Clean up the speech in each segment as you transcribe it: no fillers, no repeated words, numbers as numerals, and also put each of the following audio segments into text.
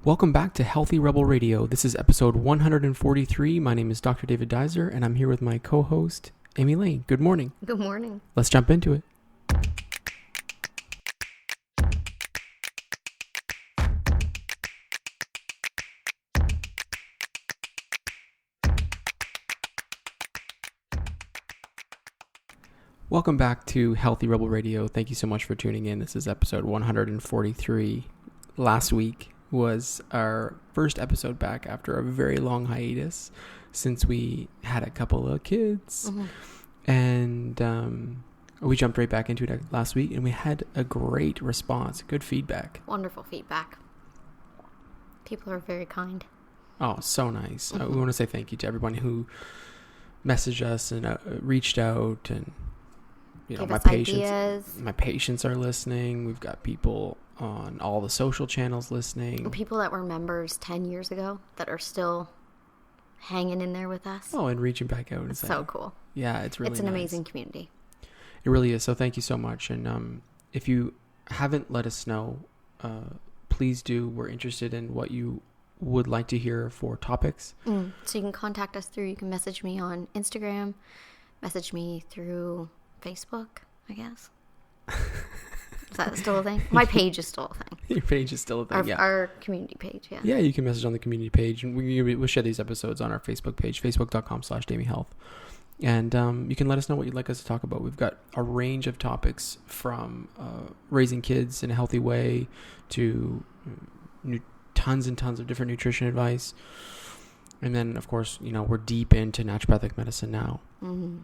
Welcome back to Healthy Rebel Radio. This is episode 143. My name is Dr. David Deiser, and I'm here with my co-host, Amy Layne. Good morning. Good morning. Let's jump into it. Welcome back to Healthy Rebel Radio. Thank you so much for tuning in. This is episode 143. Last week was our first episode back after a very long hiatus since we had a couple of kids. And we jumped right back into it last week, and we had a great response, good feedback. Wonderful feedback. People are very kind. Oh, so nice. We want to say thank you to everyone who messaged us and reached out, and Give my us patients ideas. My patients are listening. We've got people on all the social channels listening. People that were members 10 years ago that are still hanging in there with us. Oh, and reaching back out. It's so cool. Yeah, it's really It's an nice. amazing community. It really is. So thank you so much. And if you haven't let us know, please do. We're interested in what you would like to hear for topics. So you can contact us you can message me on Instagram, message me through Facebook, I guess. Is that still a thing? My page is still a thing. Your page is still a thing, Our community page, yeah. Yeah, you can message on the community page. And we'll share these episodes on our Facebook page, facebook.com/DamieHealth. And you can let us know what you'd like us to talk about. We've got a range of topics from raising kids in a healthy way to tons and tons of different nutrition advice. And then, of course, we're deep into naturopathic medicine now. Mm-hmm.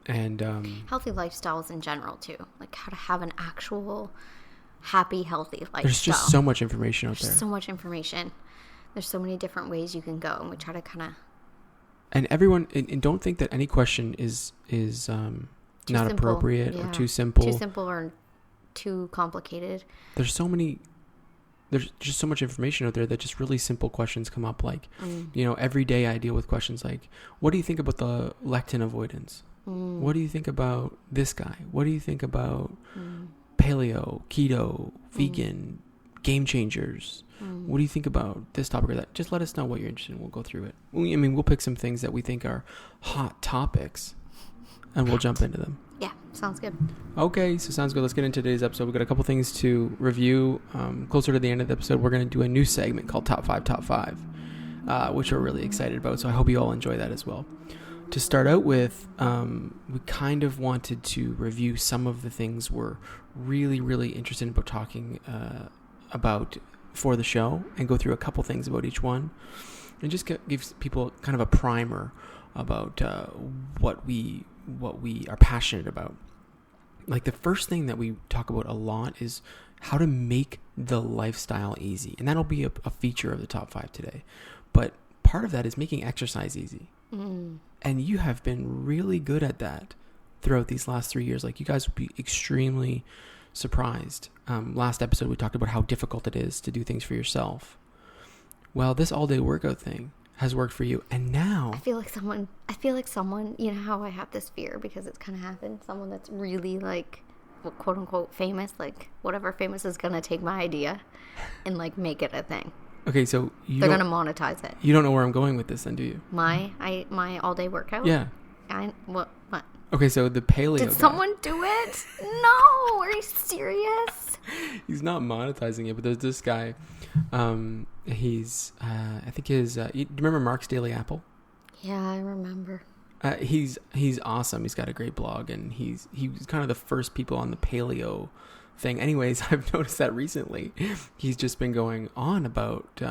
And healthy lifestyles in general too, like how to have an actual happy, healthy lifestyle. There's just so much information out there. So much information. There's so many different ways you can go, and we try to kind of. And everyone, and don't think that any question is not simple. appropriate or too simple. Too simple or too complicated. There's just so much information out there that just really simple questions come up. Like, every day I deal with questions like, what do you think about the lectin avoidance? What do you think about this guy? What do you think about paleo, keto, vegan, game changers? What do you think about this topic or that? Just let us know what you're interested in. We'll go through it. We'll pick some things that we think are hot topics, and we'll jump into them. Yeah, sounds good. Okay, so sounds good. Let's get into today's episode. We've got a couple things to review. Closer to the end of the episode, we're going to do a new segment called Top 5, which we're really excited about. So I hope you all enjoy that as well. To start out with, we kind of wanted to review some of the things we're really, really interested in about talking about for the show, and go through a couple things about each one, and just give people kind of a primer about what we are passionate about. Like, the first thing that we talk about a lot is how to make the lifestyle easy, and that'll be a feature of the top 5 today. But part of that is making exercise easy. And you have been really good at that throughout these last 3 years. Like, you guys would be extremely surprised. Last episode, we talked about how difficult it is to do things for yourself. Well, this all-day workout thing has worked for you. And now... I feel like someone, you know how I have this fear because it's kind of happened. Someone that's really, like, quote-unquote famous, like, whatever famous is going to take my idea and, like, make it a thing. Okay, so they're going to monetize it. You don't know where I'm going with this then, do you? My all-day workout? Yeah. What? Okay, so the paleo Did guy. Someone do it? No! Are you serious? He's not monetizing it, but there's this guy. He's, I think do you remember Mark's Daily Apple? Yeah, I remember. He's awesome. He's got a great blog, and he was kind of the first people on the paleo thing. Anyways, I've noticed that recently he's just been going on about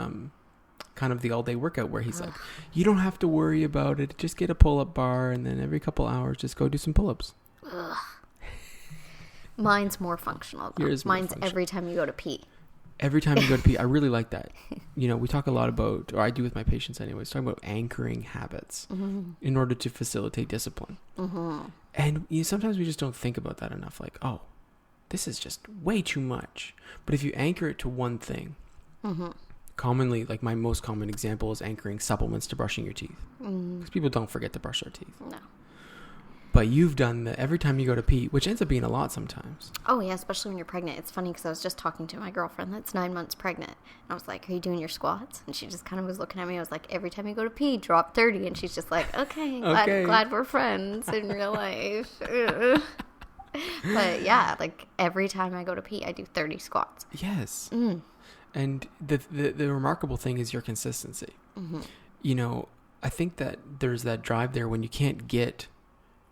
kind of the all-day workout where he's like, you don't have to worry about it. Just get a pull-up bar, and then every couple hours, just go do some pull-ups. Ugh. Mine's more functional, though. Mine's every time you go to pee. Every time you go to pee. I really like that. We talk a lot about, or I do with my patients anyways, talking about anchoring habits in order to facilitate discipline. And sometimes we just don't think about that enough. Like, oh, this is just way too much. But if you anchor it to one thing, commonly, like my most common example is anchoring supplements to brushing your teeth. Because people don't forget to brush their teeth. No. But you've done the every time you go to pee, which ends up being a lot sometimes. Oh, yeah, especially when you're pregnant. It's funny because I was just talking to my girlfriend that's 9 months pregnant. And I was like, are you doing your squats? And she just kind of was looking at me. I was like, every time you go to pee, drop 30. And she's just like, okay. Glad we're friends in real life. But yeah, like every time I go to pee, I do 30 squats. Yes. And the remarkable thing is your consistency. You know, I think that there's that drive there when you can't get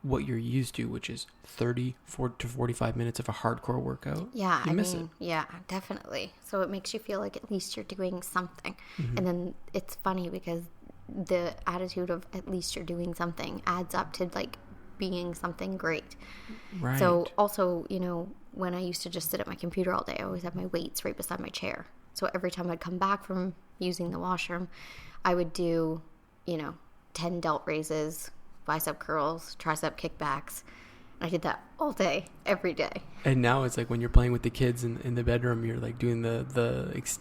what you're used to, which is 30 to 45 minutes of a hardcore workout. Yeah, you miss it. Yeah, definitely. So it makes you feel like at least you're doing something. And then it's funny because the attitude of at least you're doing something adds up to like being something great. Right. So also, you know, when I used to just sit at my computer all day, I always had my weights right beside my chair. So every time I'd come back from using the washroom, I would do, you know, 10 delt raises, bicep curls, tricep kickbacks. I did that all day, every day. And now it's like when you're playing with the kids in the bedroom, you're like doing the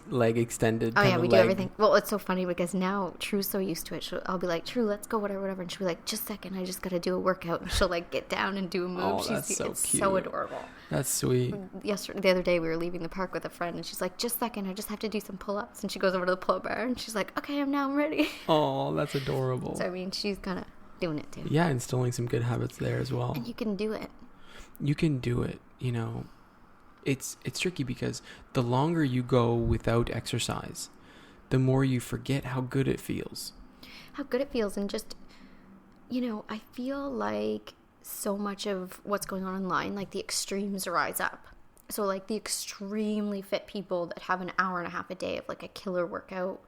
leg extended. Oh, yeah, we do everything. Well, it's so funny because now True's so used to it. I'll be like, True, let's go, whatever. And she'll be like, just a second, I just got to do a workout. And she'll like get down and do a move. Oh, that's so it's cute. so adorable. That's sweet. The other day we were leaving the park with a friend and she's like, just a second, I just have to do some pull-ups. And she goes over to the pull-up bar and she's like, okay, I'm ready. Oh, that's adorable. So, I mean, she's kind of doing it too. Yeah, instilling some good habits there as well. And you can do it. You can do it. You know, it's tricky because the longer you go without exercise, the more you forget how good it feels. How good it feels. And just, you know, I feel like so much of what's going on online, like the extremes rise up. So like the extremely fit people that have an hour and a half a day of like a killer workout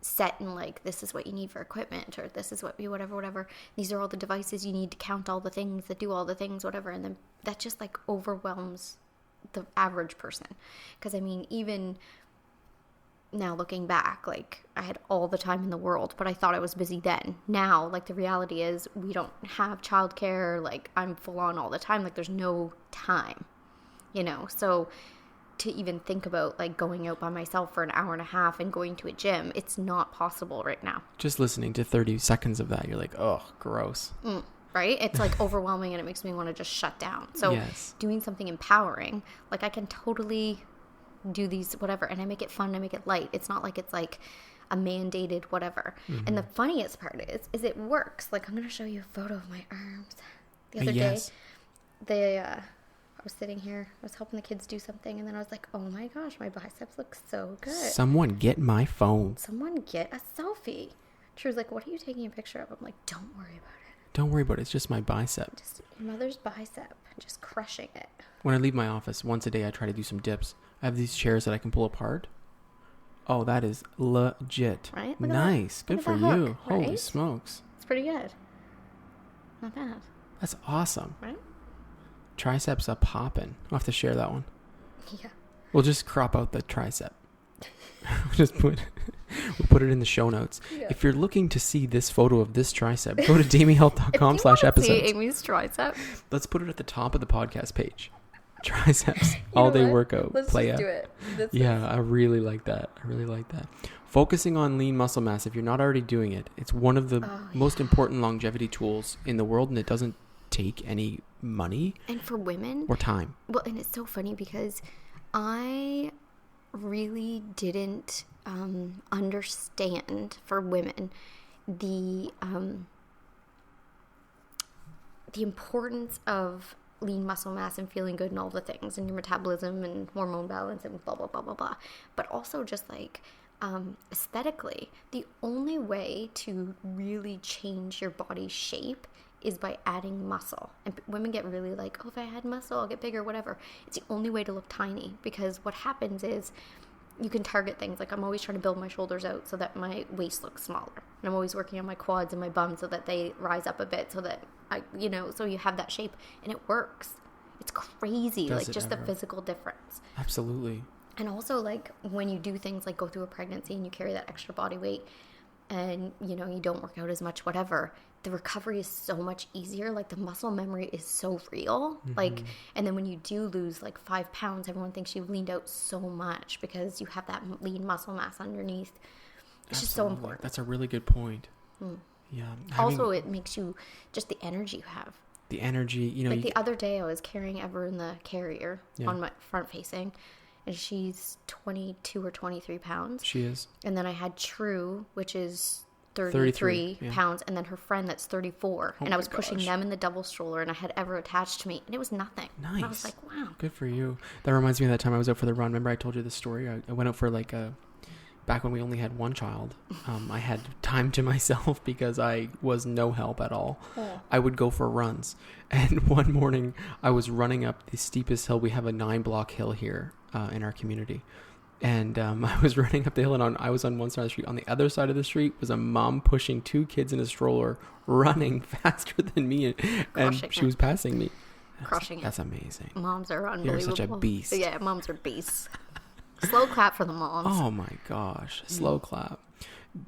set in like, this is what you need for equipment, or this is what you whatever. These are all the devices you need to count all the things, that do all the things, whatever. And then that just like overwhelms the average person. Because I mean, even now looking back, like I had all the time in the world, but I thought I was busy then. Now, like the reality is we don't have childcare. Like I'm full on all the time. Like there's no time, you know? So to even think about like going out by myself for an hour and a half and going to a gym, it's not possible right now. Just listening to 30 seconds of that, you're like, oh, gross. Right? It's like overwhelming and it makes me want to just shut down. So doing something empowering, like I can totally do these whatever, and I make it fun, I make it light. It's not like it's like a mandated whatever. And the funniest part is it works. Like I'm going to show you a photo of my arms. The other day, I was sitting here, I was helping the kids do something, and then I was like, oh my gosh, my biceps look so good. Someone get my phone. Someone get a selfie. She was like, what are you taking a picture of? I'm like, don't worry about it. Don't worry about it. It's just my bicep. Just your mother's bicep. Just crushing it. When I leave my office, once a day I try to do some dips. I have these chairs that I can pull apart. Oh, that is legit. Right? Nice. Good for you. Holy smokes. It's pretty good. Not bad. That's awesome. Right? Triceps up poppin'. I'll have to share that one. Yeah. We'll just crop out the tricep. We'll put it in the show notes. Yeah. If you're looking to see this photo of this tricep, go to damihealth.com/episodes. See Amy's tricep. Let's put it at the top of the podcast page. Triceps all day workout. Let's play just out. do it. I really like that. Focusing on lean muscle mass, if you're not already doing it, it's one of the most important longevity tools in the world, and it doesn't take any money. And for women. Or time. Well, and it's so funny because I really didn't understand for women the importance of lean muscle mass and feeling good and all the things, and your metabolism and hormone balance and blah blah blah blah blah, but also just like aesthetically, the only way to really change your body shape is by adding muscle. And women get really like, oh, if I had muscle I'll get bigger, whatever. It's the only way to look tiny, because what happens is you can target things. Like I'm always trying to build my shoulders out so that my waist looks smaller, and I'm always working on my quads and my bum so that they rise up a bit, so that I, you know, so you have that shape, and it works. It's crazy. Like just the physical difference. Absolutely. And also like when you do things like go through a pregnancy and you carry that extra body weight and, you know, you don't work out as much, whatever, the recovery is so much easier. Like the muscle memory is so real. Like, and then when you do lose like 5 pounds, everyone thinks you've leaned out so much because you have that lean muscle mass underneath. It's just so important. That's a really good point. Yeah. Also, it makes you, just the energy you have. the energy, you know. Like the other day I was carrying Ever in the carrier on my front facing, and she's 22 or 23 pounds. She is. And then I had True, which is 33 pounds, and then her friend that's 34. And I was pushing them in the double stroller, and I had Ever attached to me, and it was nothing. Nice. And I was like, wow. Good for you. That reminds me of that time I was out for the run. Remember I told you the story? I went out for like back when we only had one child. I had time to myself because I was no help at all. Oh. I would go for runs. And one morning I was running up the steepest hill. We have a 9-block hill here in our community. And I was running up the hill, and I was on one side of the street. On the other side of the street was a mom pushing 2 kids in a stroller, running faster than me, and she was passing me. Crushing it. That's amazing. Moms are unbelievable. You're such a beast. Yeah, moms are beasts. Slow clap for the moms. Oh my gosh, slow clap.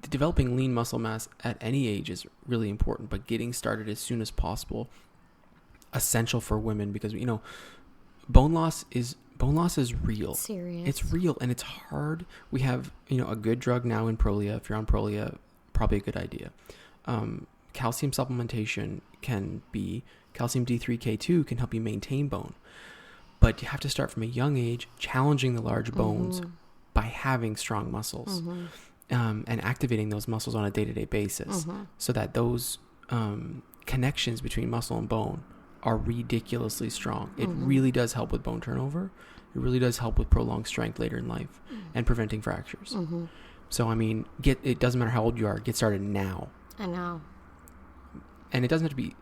Developing lean muscle mass at any age is really important, but getting started as soon as possible, essential for women, because you know, bone loss is real. Serious. It's real, and it's hard. We have, you know, a good drug now in Prolia. If you're on Prolia, probably a good idea. Calcium supplementation can be, calcium D3K2 can help you maintain bone. But you have to start from a young age, challenging the large bones by having strong muscles and activating those muscles on a day-to-day basis so that those connections between muscle and bone are ridiculously strong. It really does help with bone turnover. It really does help with prolonged strength later in life and preventing fractures. So, I mean, it doesn't matter how old you are. Get started now. I know. And it doesn't have to be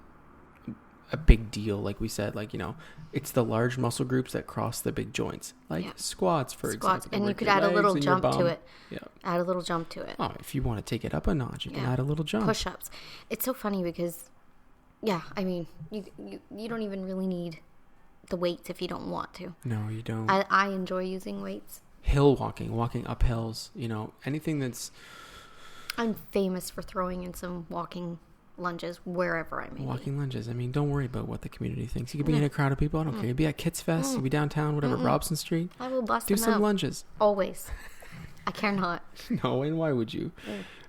a big deal, like we said. Like, you know, it's the large muscle groups that cross the big joints, like squats, for example. And you could add a little jump to it. Yeah. Add a little jump to it. Oh, if you want to take it up a notch, you can add a little jump. Push-ups. It's so funny because, I mean, you don't even really need the weights if you don't want to. No, you don't. I enjoy using weights. Hill walking up hills, you know, anything that's... I'm famous for throwing in some walking lunges wherever I may Walking lunges. I mean, don't worry about what the community thinks. You could be in a crowd of people. I don't care. You'd be at Kids Fest. You'd be downtown, whatever, Robson Street. I will bust Do them some out. lunges. Always. I care not. No, and why would you?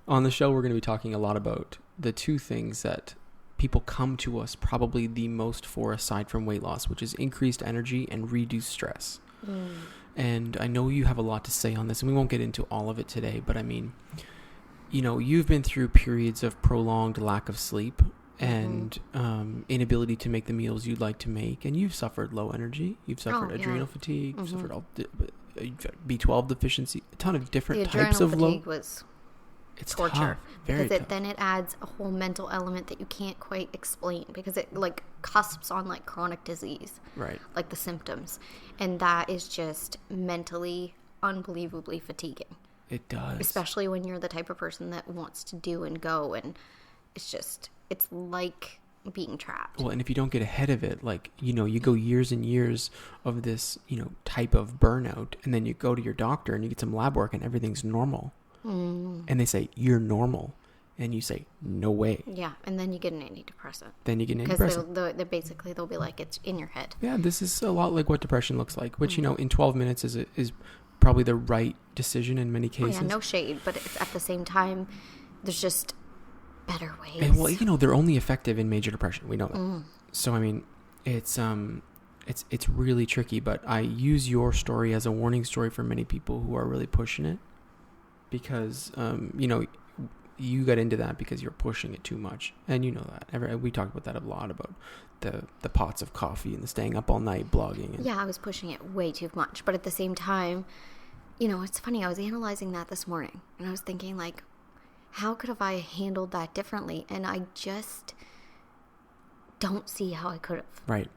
On the show, we're going to be talking a lot about the 2 things that people come to us probably the most for, aside from weight loss, which is increased energy and reduced stress. And I know you have a lot to say on this, and we won't get into all of it today, but I mean, you know, you've been through periods of prolonged lack of sleep and inability to make the meals you'd like to make, and you've suffered low energy, you've suffered adrenal fatigue, you've suffered B12 deficiency, a ton of different types of low. It's torture. Tough. Very tough. Then it adds a whole mental element that you can't quite explain because it like cusps on like chronic disease, right? Like the symptoms, and that is just mentally unbelievably fatiguing. It does, especially when you're the type of person that wants to do and go, and it's like being trapped. Well, and if you don't get ahead of it, like, you know, you go years and years of this, you know, type of burnout, and then you go to your doctor and you get some lab work and everything's normal. And they say, you're normal. And you say, no way. Yeah, and then you get an antidepressant. Because they'll be like, it's in your head. Yeah, this is a lot like what depression looks like, which, you know, in 12 minutes is probably the right decision in many cases. Oh, yeah, no shade, but it's at the same time, there's just better ways. And, well, you know, they're only effective in major depression. We know that. So, I mean, it's really tricky, but I use your story as a warning story for many people who are really pushing it. Because, you know, you got into that because you're pushing it too much. And you know that. We talked about that a lot, about the pots of coffee and the staying up all night blogging. Yeah, I was pushing it way too much. But at the same time, you know, it's funny. I was analyzing that this morning. And I was thinking, like, how could have I handled that differently? And I just don't see how I could have. Right.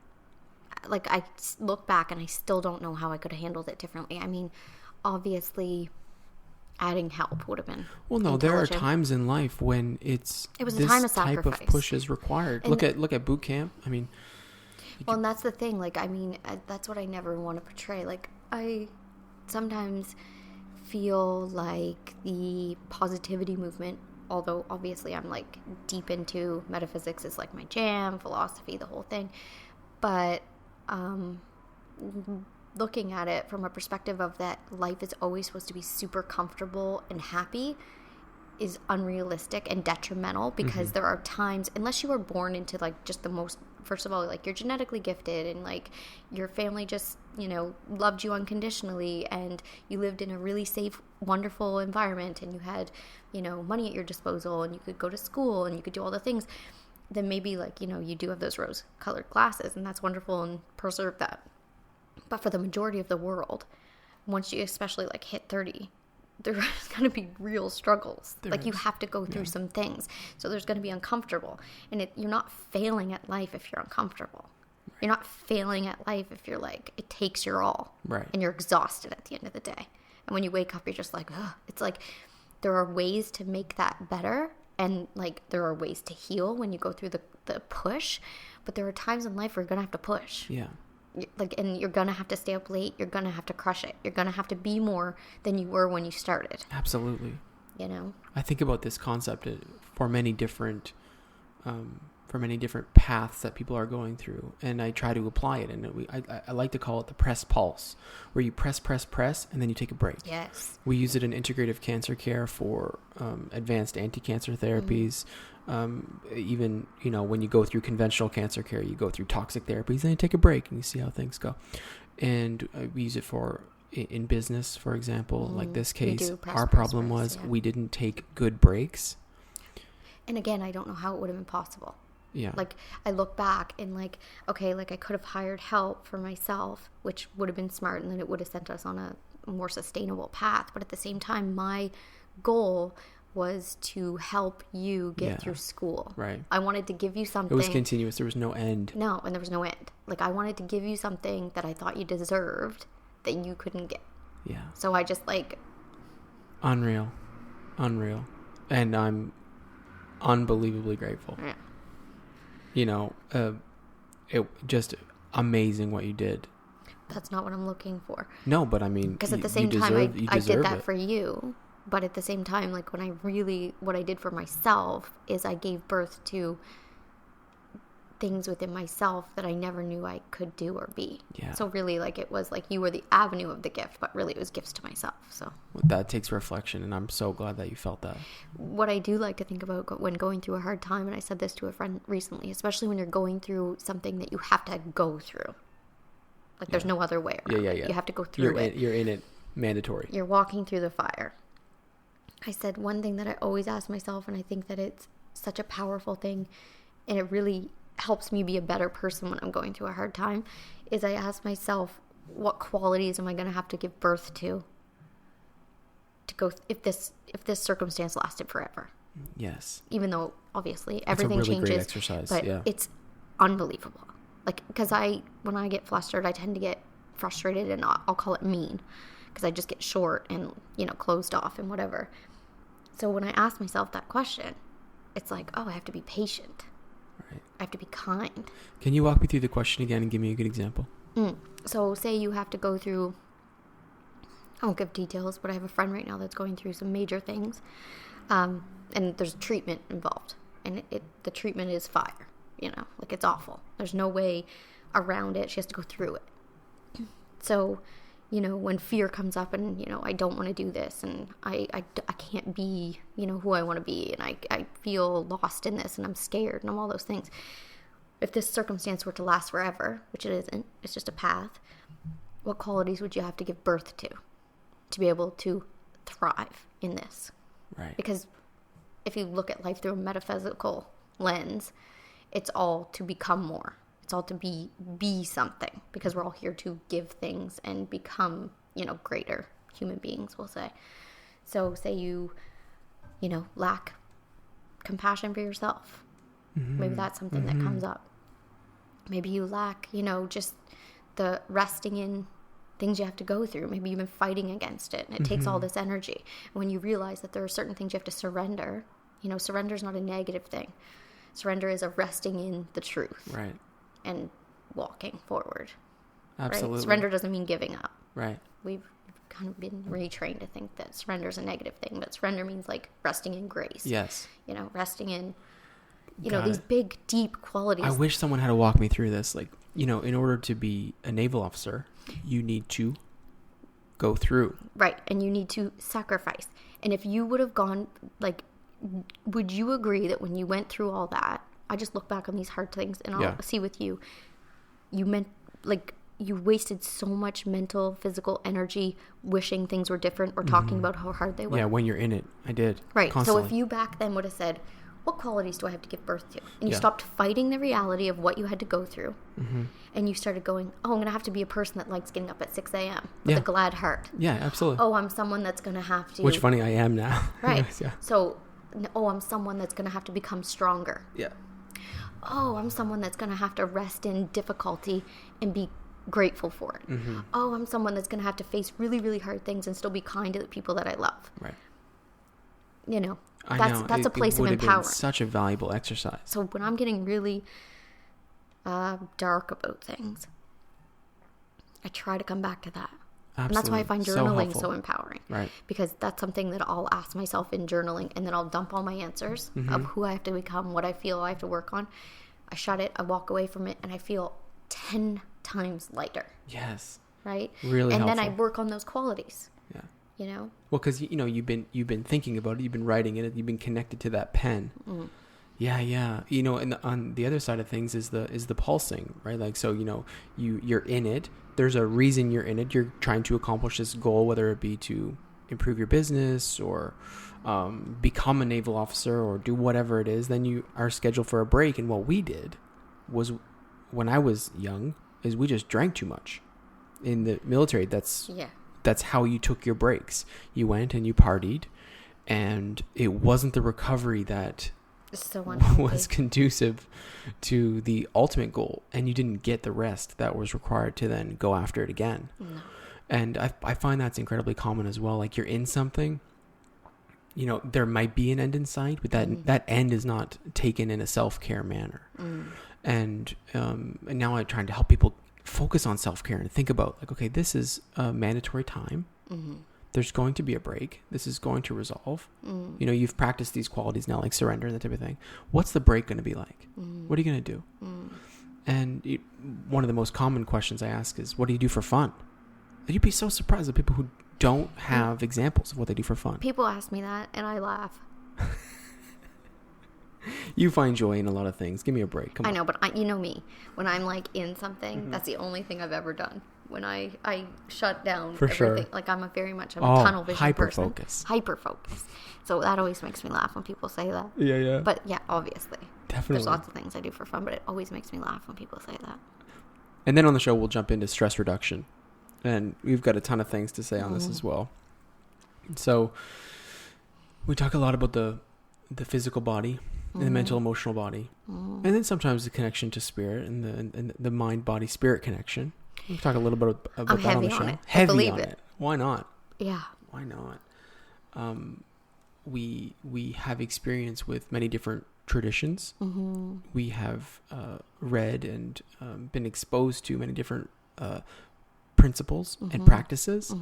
Like, I look back and I still don't know how I could have handled it differently. I mean, obviously... adding help would have been there are times in life when it was a time of type of push is required. And look at boot camp. I mean, and that's the thing. Like, I mean, that's what I never want to portray. Like, I sometimes feel like the positivity movement, although obviously I'm like deep into metaphysics, is like my jam, philosophy, the whole thing. But looking at it from a perspective of that life is always supposed to be super comfortable and happy is unrealistic and detrimental, because there are times, unless you were born into like just the most, first of all, like you're genetically gifted and like your family just, you know, loved you unconditionally and you lived in a really safe, wonderful environment and you had, you know, money at your disposal and you could go to school and you could do all the things, then maybe like, you know, you do have those rose colored glasses and that's wonderful and preserve that. But for the majority of the world, once you especially like hit 30, there's going to be real struggles. Like you have to go through some things. So there's going to be uncomfortable. And you're not failing at life if you're uncomfortable. Right. You're not failing at life if you're like, it takes your all. Right. And you're exhausted at the end of the day. And when you wake up, you're just like, ugh. It's like there are ways to make that better. And like there are ways to heal when you go through the push. But there are times in life where you're going to have to push. Yeah. Like, and you're gonna have to stay up late. You're gonna have to crush it. You're gonna have to be more than you were when you started. Absolutely. You know, I think about this concept for many different paths that people are going through, and I try to apply it. And I like to call it the press pulse, where you press, and then you take a break. Yes. We use it in integrative cancer care for advanced anti-cancer therapies. Even, you know, when you go through conventional cancer care, you go through toxic therapies, then you take a break and you see how things go. And we use it for in business, for example. Like this case, our problem was we didn't take good breaks. And again, I don't know how it would have been possible. Yeah. Like I look back and like, okay, like I could have hired help for myself, which would have been smart, and then it would have sent us on a more sustainable path. But at the same time, my goal was to help you get through school. Right. I wanted to give you something. It was continuous. There was no end. No, and there was no end. Like I wanted to give you something that I thought you deserved that you couldn't get. Yeah. So I just like. Unreal. And I'm unbelievably grateful. Yeah. You know, it just amazing what you did. That's not what I'm looking for. No, but I mean, because at the same time, I did that for you. But at the same time, like when what I did for myself is I gave birth to things within myself that I never knew I could do or be. Yeah. So really, like it was like you were the avenue of the gift, but really it was gifts to myself. So that takes reflection, and I'm so glad that you felt that. What I do like to think about when going through a hard time, and I said this to a friend recently, especially when you're going through something that you have to go through. Like there's no other way around. Yeah. You have to go through it. You're in it, mandatory. You're walking through the fire. I said one thing that I always ask myself, and I think that it's such a powerful thing, and it really helps me be a better person when I'm going through a hard time, is I ask myself, what qualities am I going to have to give birth to go if this circumstance lasted forever? Yes. Even though obviously everything really changes, great exercise. But it's unbelievable. Like because when I get flustered, I tend to get frustrated, and I'll call it mean, because I just get short and, you know, closed off and whatever. So when I ask myself that question, it's like, oh, I have to be patient. Right. I have to be kind. Can you walk me through the question again and give me a good example? So say you have to go through, I won't give details, but I have a friend right now that's going through some major things. And there's treatment involved. And the treatment is fire. You know, like it's awful. There's no way around it. She has to go through it. So, you know, when fear comes up and, you know, I don't want to do this and I can't be, you know, who I want to be, and I feel lost in this and I'm scared and all those things. If this circumstance were to last forever, which it isn't, it's just a path, what qualities would you have to give birth to be able to thrive in this? Right. Because if you look at life through a metaphysical lens, it's all to become more. It's all to be something, because we're all here to give things and become, you know, greater human beings, we'll say. So say you know, lack compassion for yourself. Mm-hmm. Maybe that's something that comes up. Maybe you lack, you know, just the resting in things you have to go through. Maybe you've been fighting against it and it takes all this energy. And when you realize that there are certain things you have to surrender, you know, surrender is not a negative thing. Surrender is a resting in the truth. Right. And walking forward. Absolutely. Right? Surrender doesn't mean giving up. Right. We've kind of been retrained to think that surrender is a negative thing, but surrender means like resting in grace. Yes. You know, resting in, you know, these big, deep qualities. I wish someone had to walk me through this. Like, you know, in order to be a naval officer, you need to go through. Right. And you need to sacrifice. And if you would have gone, like, would you agree that when you went through all that, I just look back on these hard things and I'll see with you, you meant, like, you wasted so much mental, physical energy wishing things were different or talking about how hard they were. Yeah, when you're in it. I did. Right. Constantly. So if you back then would have said, what qualities do I have to give birth to? And you stopped fighting the reality of what you had to go through. And you started going, oh, I'm going to have to be a person that likes getting up at 6 a.m. with a glad heart. Yeah, absolutely. Oh, I'm someone that's going to have to. Which funny, I am now. Right. Anyways, yeah. So, oh, I'm someone that's going to have to become stronger. Yeah. Oh, I'm someone that's going to have to rest in difficulty and be grateful for it. Oh, I'm someone that's going to have to face really, really hard things and still be kind to the people that I love. Right. You know, that's a place of empowerment. Such a valuable exercise. So when I'm getting really dark about things, I try to come back to that. Absolutely. And that's why I find journaling so empowering. Right. Because that's something that I'll ask myself in journaling, and then I'll dump all my answers of who I have to become, what I feel I have to work on. I shut it, I walk away from it, and I feel 10 times lighter. Yes. Right? Really and helpful. then I work on those qualities. Yeah. You know? Well, because, you know, you've been thinking about it, you've been writing it, you've been connected to that pen. Yeah. You know, and on the other side of things is the pulsing, right? Like, so, you know, you're in it. There's a reason you're in it. You're trying to accomplish this goal, whether it be to improve your business or become a naval officer or do whatever it is. Then you are scheduled for a break. And what we did was, when I was young, is we just drank too much. In the military, that's how you took your breaks. You went and you partied, and it wasn't the recovery that was conducive to the ultimate goal, and you didn't get the rest that was required to then go after it again. No. And I find that's incredibly common as well. Like, you're in something, you know, there might be an end in sight, but that end is not taken in a self-care manner. And now I'm trying to help people focus on self-care and think about, like, okay, this is a mandatory time. There's going to be a break. This is going to resolve. You know, you've practiced these qualities now, like surrender and that type of thing. What's the break going to be like? What are you going to do? And one of the most common questions I ask is, what do you do for fun? And you'd be so surprised at people who don't have examples of what they do for fun. People ask me that, and I laugh. You find joy in a lot of things. Give me a break. Come on. I know, but you know me. When I'm, like, in something, that's the only thing I've ever done. When I shut down for everything. Sure. Like, I'm a tunnel vision person. Hyper focus. So that always makes me laugh when people say that. Yeah. But yeah, obviously. Definitely. There's lots of things I do for fun, but it always makes me laugh when people say that. And then on the show, we'll jump into stress reduction. And we've got a ton of things to say on this as well. So we talk a lot about the physical body and the mental, emotional body. And then sometimes the connection to spirit and the mind-body spirit connection. We talk a little bit about that on the show. Heavy on it. Why not? Yeah. Why not? We have experience with many different traditions. We have read and been exposed to many different principles and practices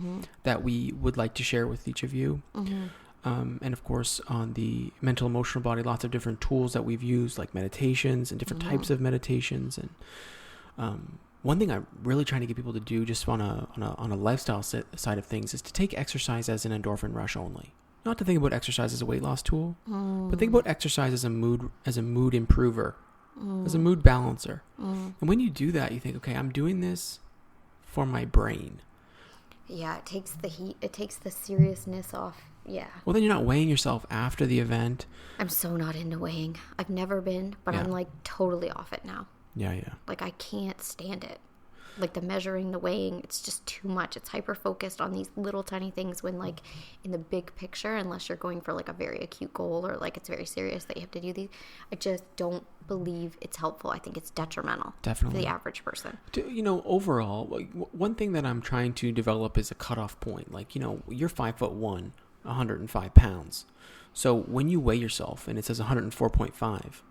that we would like to share with each of you. And of course, on the mental, emotional body, lots of different tools that we've used, like meditations and different types of meditations. And one thing I'm really trying to get people to do, just on a lifestyle side of things, is to take exercise as an endorphin rush only. Not to think about exercise as a weight loss tool, but think about exercise as a mood improver, as a mood balancer. And when you do that, you think, okay, I'm doing this for my brain. Yeah, it takes the heat. It takes the seriousness off. Yeah. Well, then you're not weighing yourself after the event. I'm so not into weighing. I've never been, but I'm, like, totally off it now. Yeah. Like, I can't stand it. Like, the measuring, the weighing, it's just too much. It's hyper-focused on these little tiny things when, like, in the big picture, unless you're going for, like, a very acute goal or, like, it's very serious that you have to do these, I just don't believe it's helpful. I think it's detrimental. Definitely. For the average person. You know, overall, like, one thing that I'm trying to develop is a cutoff point. Like, you know, you're 5'1", 105 pounds. So when you weigh yourself and it says 104.5,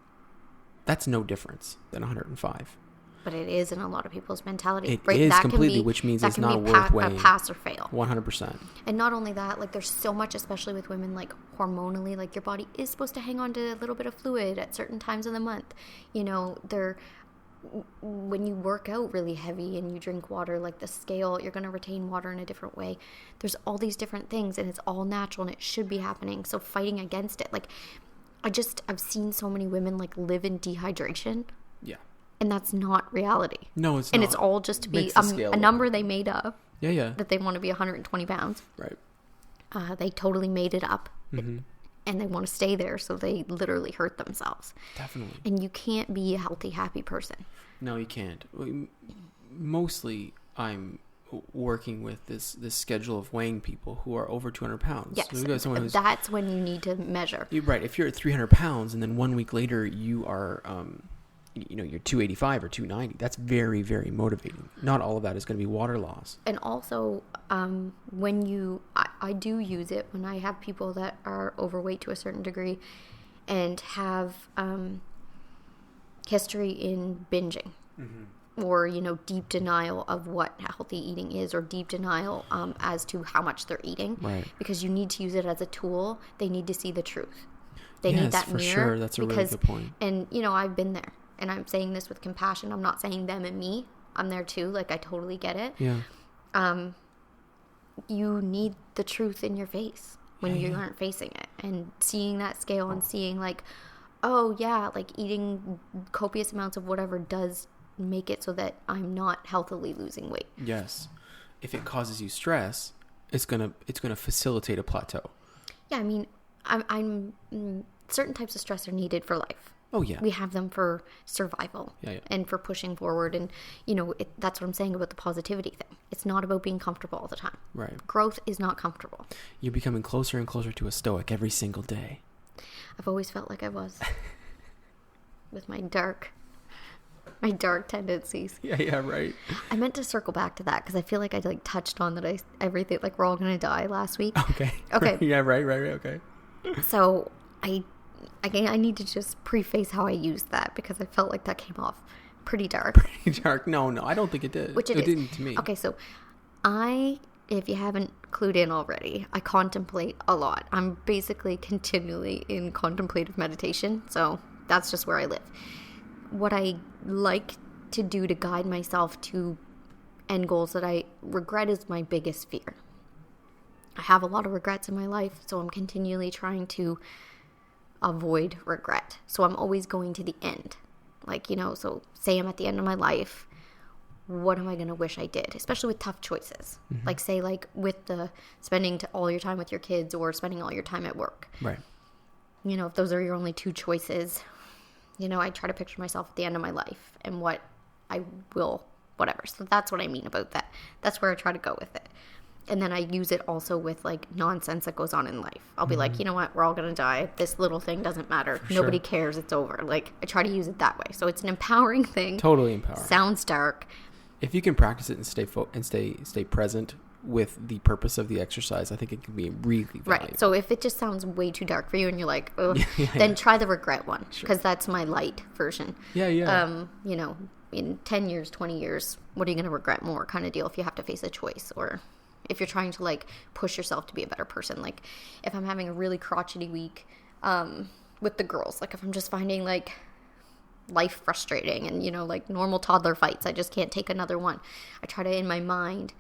that's no difference than 105. But it is in a lot of people's mentality. It is completely, which means it's not worth weighing. A pass or fail. 100%. And not only that, like, there's so much, especially with women, like, hormonally, like, your body is supposed to hang on to a little bit of fluid at certain times of the month. You know, when you work out really heavy and you drink water, like the scale, you're going to retain water in a different way. There's all these different things, and it's all natural, and it should be happening. So fighting against it, like, I've seen so many women like live in dehydration. Yeah. And that's not reality. No, it's and not. It's all just to be a number they made up. Yeah. That they want to be 120 pounds. Right. They totally made it up. Mm-hmm. And they want to stay there, so they literally hurt themselves. Definitely. And you can't be a healthy, happy person. No, you can't. Mostly, I'm working with this schedule of weighing people who are over 200 pounds. Yes, So that's when you need to measure. You're right. If you're at 300 pounds and then 1 week later you are, you're 285 or 290, that's very, very motivating. Not all of that is going to be water loss. And also, I do use it when I have people that are overweight to a certain degree and have history in binging. Mm-hmm. Or, deep denial of what healthy eating is, or deep denial as to how much they're eating. Right. Because you need to use it as a tool. They need to see the truth. They need that mirror. Sure. That's a really good point. And, I've been there. And I'm saying this with compassion. I'm not saying them and me. I'm there too. Like, I totally get it. Yeah. You need the truth in your face when you aren't facing it. And seeing that scale and seeing like, oh, yeah, like eating copious amounts of whatever does make it so that I'm not healthily losing weight. Yes. If it causes you stress, it's gonna facilitate a plateau. Yeah, I mean, I'm certain types of stress are needed for life. Oh yeah. We have them for survival and for pushing forward, and that's what I'm saying about the positivity thing. It's not about being comfortable all the time. Right. Growth is not comfortable. You're becoming closer and closer to a stoic every single day. I've always felt like I was with my dark tendencies. Yeah, right. I meant to circle back to that because I feel like I touched on that. Everything, like, we're all gonna die last week. Okay. Yeah, right. Okay. So I need to just preface how I used that because I felt like that came off pretty dark. Pretty dark? No, I don't think it did. Which it didn't to me. Okay, so if you haven't clued in already, I contemplate a lot. I'm basically continually in contemplative meditation, so that's just where I live. What I like to do to guide myself to end goals that I regret is my biggest fear. I have a lot of regrets in my life, so I'm continually trying to avoid regret. So I'm always going to the end. Like, so say I'm at the end of my life, what am I going to wish I did? Especially with tough choices. Mm-hmm. Like, say, like with the spending all your time with your kids or spending all your time at work. Right. If those are your only two choices, I try to picture myself at the end of my life and what I will, whatever. So that's what I mean about that. That's where I try to go with it. And then I use it also with like nonsense that goes on in life. I'll be like, you know what? We're all going to die. This little thing doesn't matter. Nobody cares. It's over. Like, I try to use it that way. So it's an empowering thing. Totally empowering. Sounds dark. If you can practice it and stay present with the purpose of the exercise, I think it can be really valuable. Right. So if it just sounds way too dark for you and you're like, ugh, then try the regret one because that's my light version. Yeah. In 10 years, 20 years, what are you going to regret more kind of deal if you have to face a choice, or if you're trying to like push yourself to be a better person. Like if I'm having a really crotchety week with the girls, like if I'm just finding like life frustrating and, like normal toddler fights, I just can't take another one. I try to, in my mind,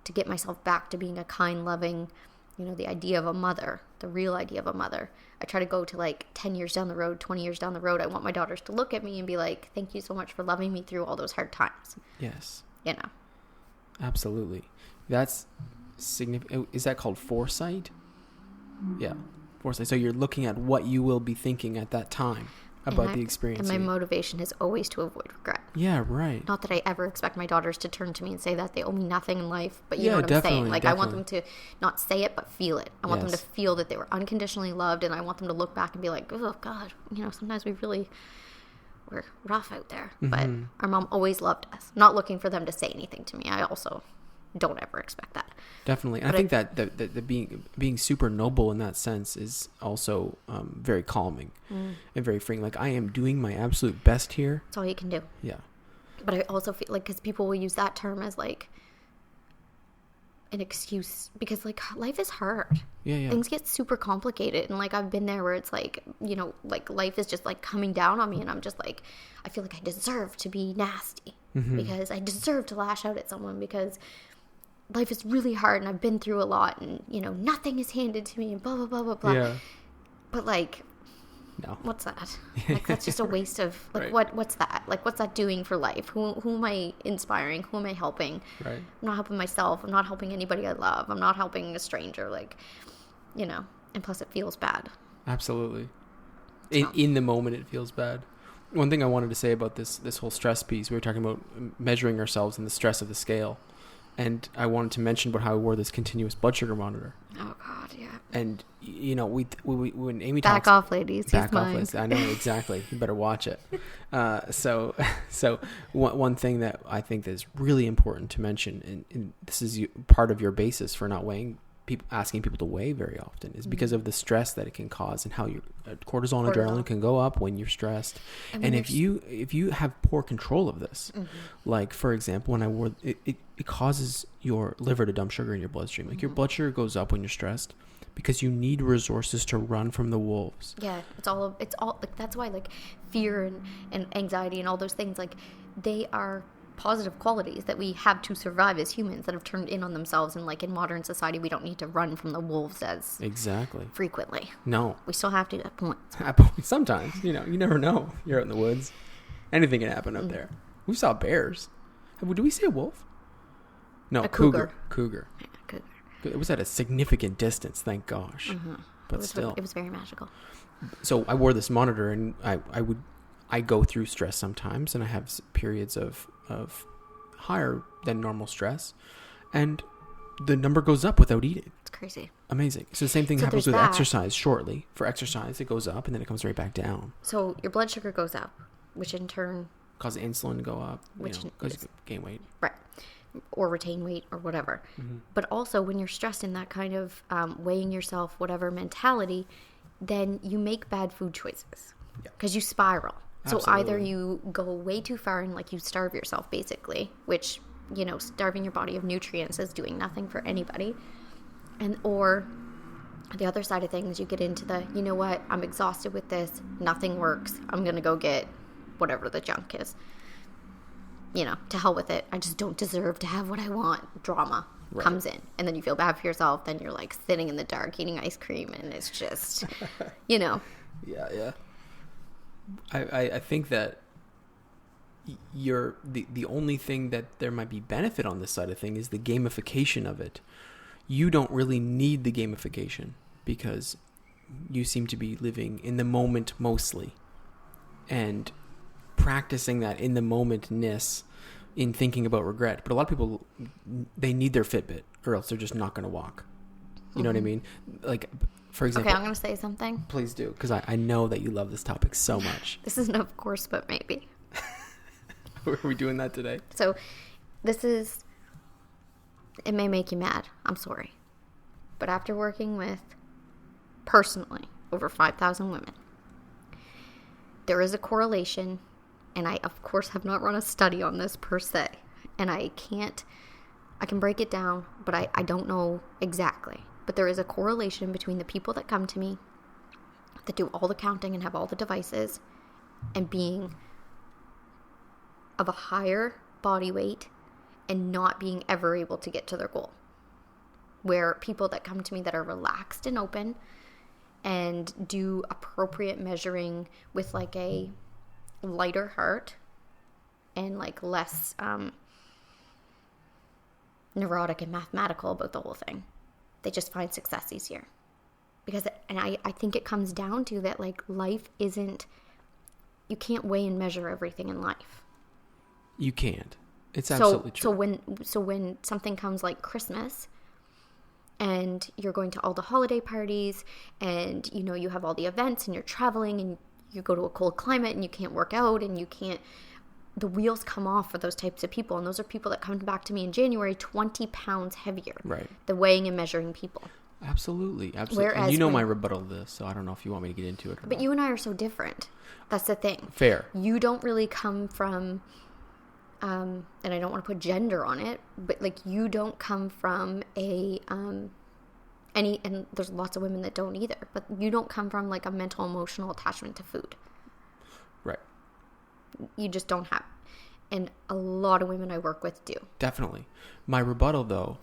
to get myself back to being a kind, loving, the idea of a mother, the real idea of a mother. I try to go to like 10 years down the road, 20 years down the road. I want my daughters to look at me and be like, thank you so much for loving me through all those hard times. Yes. Absolutely. That's significant. Is that called foresight? Yeah. Foresight. So you're looking at what you will be thinking at that time about the experience. And my motivation is always to avoid regret. Yeah, right. Not that I ever expect my daughters to turn to me and say that they owe me nothing in life, but you know what I'm saying? Like, I want them to not say it, but feel it. I want them to feel that they were unconditionally loved, and I want them to look back and be like, oh, God, sometimes we're rough out there. Mm-hmm. But our mom always loved us. Not looking for them to say anything to me. I also don't ever expect that. Definitely. And I think that the being super noble in that sense is also very calming and very freeing. Like, I am doing my absolute best here. That's all you can do. Yeah. But I also feel like, because people will use that term as like an excuse, because like life is hard. Yeah. Things get super complicated, and like I've been there where it's like, you know, like life is just like coming down on me, and I'm just like, I feel like I deserve to be nasty because I deserve to lash out at someone, because life is really hard and I've been through a lot, and you know, nothing is handed to me, and blah blah blah blah blah. Yeah. But like, no, what's that? Like, that's just a waste of like, right. what's that? Like, what's that doing for life? Who am I inspiring? Who am I helping? Right. I'm not helping myself. I'm not helping anybody I love. I'm not helping a stranger. Like, you know, and plus it feels bad. Absolutely. In the moment, it feels bad. One thing I wanted to say about this whole stress piece, we were talking about measuring ourselves and the stress of the scale. And I wanted to mention about how I wore this continuous blood sugar monitor. Oh God, yeah. And you know, we when Amy back talks, off, ladies. back He's off, mine. ladies. I know exactly. You better watch it. So one thing that I think that is really important to mention, and this is part of your basis for not weighing people, asking people to weigh very often, is because of the stress that it can cause, and how your cortisol and adrenaline can go up when you're stressed. And if you have poor control of this, like for example, when I wore it causes your liver to dump sugar in your bloodstream. Like your blood sugar goes up when you're stressed because you need resources to run from the wolves. Yeah, it's all like, that's why like fear and anxiety and all those things, like they are positive qualities that we have to survive as humans that have turned in on themselves, and like in modern society we don't need to run from the wolves as frequently. No, we still have to at points. Sometimes, you know, you never know. You're out in the woods, anything can happen up there. We saw bears. Do we see a wolf? No, a cougar. Cougar. Yeah, cougar. It was at a significant distance, thank gosh. But it was very magical. So I wore this monitor, and I go through stress sometimes, and I have periods of higher than normal stress, and the number goes up without eating. It's crazy. Amazing. So the same thing happens with exercise. Shortly, for exercise, it goes up and then it comes right back down. So your blood sugar goes up, which in turn causes insulin to go up, because you gain weight, right, or retain weight or whatever. But also when you're stressed in that kind of weighing yourself, whatever mentality, then you make bad food choices because you spiral. So either you go way too far and like you starve yourself basically, which, you know, starving your body of nutrients is doing nothing for anybody. And or the other side of things, you get into the, you know what, I'm exhausted with this, nothing works, I'm going to go get whatever the junk is. You know, to hell with it. I just don't deserve to have what I want. Drama comes in. And then you feel bad for yourself. Then you're like sitting in the dark eating ice cream, and it's just, you know. Yeah. I think that you're the only thing that there might be benefit on this side of thing is the gamification of it. You don't really need the gamification because you seem to be living in the moment mostly, and practicing that in the momentness in thinking about regret. But a lot of people, they need their Fitbit or else they're just not going to walk. You know what I mean? Like, for example... Okay, I'm going to say something. Please do, because I know that you love this topic so much. This isn't of course, but maybe. Are we doing that today? So, it may make you mad. I'm sorry. But after working with, personally, over 5,000 women, there is a correlation, and I, of course, have not run a study on this per se, and I can break it down, but I don't know exactly. But there is a correlation between the people that come to me, that do all the counting and have all the devices, and being of a higher body weight and not being ever able to get to their goal. Where people that come to me that are relaxed and open and do appropriate measuring with like a lighter heart and like less neurotic and mathematical about the whole thing, they just find success easier. Because, and I think it comes down to that, like, life isn't, you can't weigh and measure everything in life. You can't. It's absolutely true. So when something comes like Christmas, and you're going to all the holiday parties, and, you know, you have all the events, and you're traveling, and you go to a cold climate, and you can't work out, and you can't, the wheels come off for those types of people. And those are people that come back to me in January 20 pounds heavier. Right. The weighing and measuring people. Absolutely. Whereas and you know my rebuttal to this, so I don't know if you want me to get into it or But not. You and I are so different. That's the thing. Fair. You don't really come from and I don't want to put gender on it, but like you don't come from and there's lots of women that don't either, but you don't come from like a mental emotional attachment to food. Right. You just don't have. And a lot of women I work with do. Definitely. My rebuttal, though,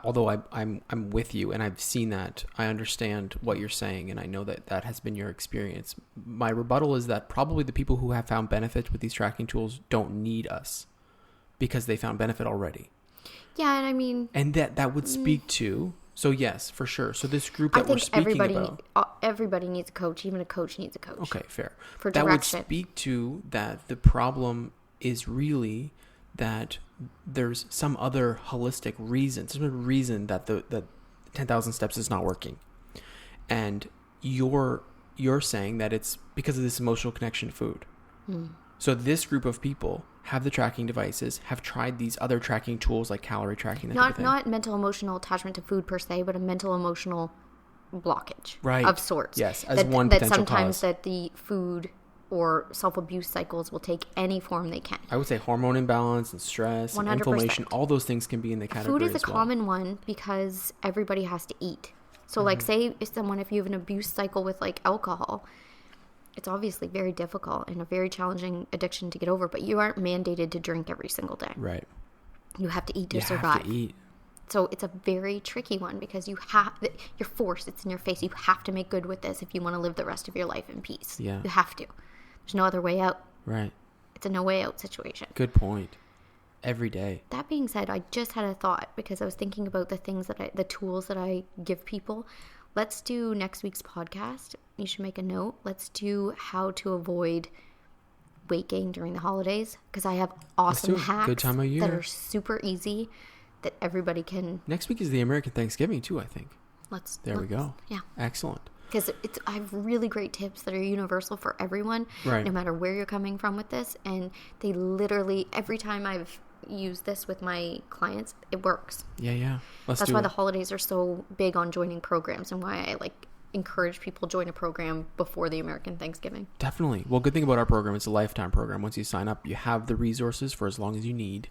although I'm with you and I've seen that, I understand what you're saying, and I know that has been your experience. My rebuttal is that probably the people who have found benefit with these tracking tools don't need us because they found benefit already. Yeah, and I mean... And that would speak to... So yes, for sure. So this group that we're speaking about... everybody needs a coach. Even a coach needs a coach. Okay, fair. For that direction. Would speak to that the problem is really that there's some other holistic reason, some reason that the 10,000 steps is not working. And you're saying that it's because of this emotional connection to food. So this group of people have the tracking devices, have tried these other tracking tools like calorie tracking. Not mental emotional attachment to food per se, but a mental emotional blockage of sorts. Yes, as one potential that sometimes cause. That the food or self-abuse cycles will take any form they can. I would say hormone imbalance and stress 100%. And inflammation, all those things can be in the category. Food is a common one because everybody has to eat. So like say if you have an abuse cycle with like alcohol, it's obviously very difficult and a very challenging addiction to get over, but you aren't mandated to drink every single day. Right. You have to eat to survive. Have to eat. So it's a very tricky one because you're forced. It's in your face. You have to make good with this if you want to live the rest of your life in peace. Yeah. You have to. There's no other way out. Right. It's a no way out situation. Good point. Every day. That being said, I just had a thought because I was thinking about the tools that I give people. Let's do next week's podcast. You should make a note. Let's do how to avoid weight gain during the holidays because I have awesome hacks good time of year. that are super easy that everybody can. Next week is the American Thanksgiving too, I think. There we go. Yeah. Excellent. Because I have really great tips that are universal for everyone, no matter where you're coming from with this. And they literally, every time I've used this with my clients, it works. Yeah. That's why the holidays are so big on joining programs and why I encourage people to join a program before the American Thanksgiving. Definitely. Well, good thing about our program, it's a lifetime program. Once you sign up, you have the resources for as long as you need.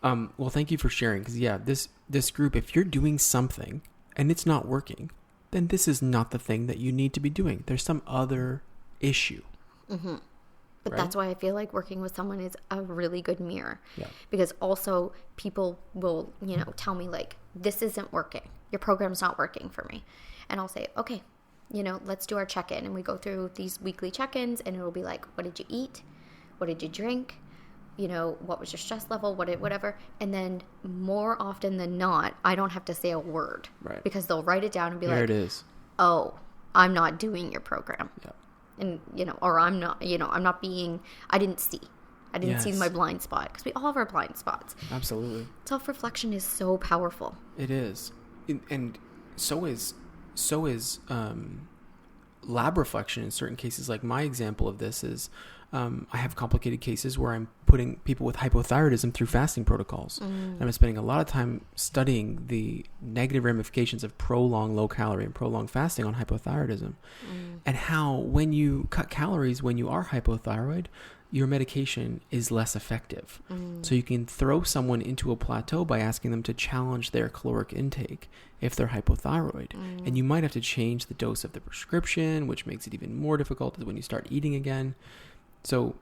Well, thank you for sharing because, this group, if you're doing something and it's not working, then this is not the thing that you need to be doing. There's some other issue. But that's why I feel like working with someone is a really good mirror. Yeah. Because also people will, tell me this isn't working. Your program's not working for me. And I'll say, okay, let's do our check-in. And we go through these weekly check-ins and it'll be like, what did you eat? What did you drink? What was your stress level? Whatever. And then more often than not, I don't have to say a word. Right. Because they'll write it down and be There it is. Oh, I'm not doing your program. Yeah. And, or I didn't see my blind spot because we all have our blind spots. Absolutely. Self-reflection is so powerful. It is. And so is lab reflection in certain cases. Like my example of this is I have complicated cases where I'm putting people with hypothyroidism through fasting protocols. And I'm spending a lot of time studying the negative ramifications of prolonged low calorie and prolonged fasting on hypothyroidism. And how when you cut calories when you are hypothyroid, your medication is less effective. So you can throw someone into a plateau by asking them to challenge their caloric intake if they're hypothyroid. And you might have to change the dose of the prescription, which makes it even more difficult when you start eating again. So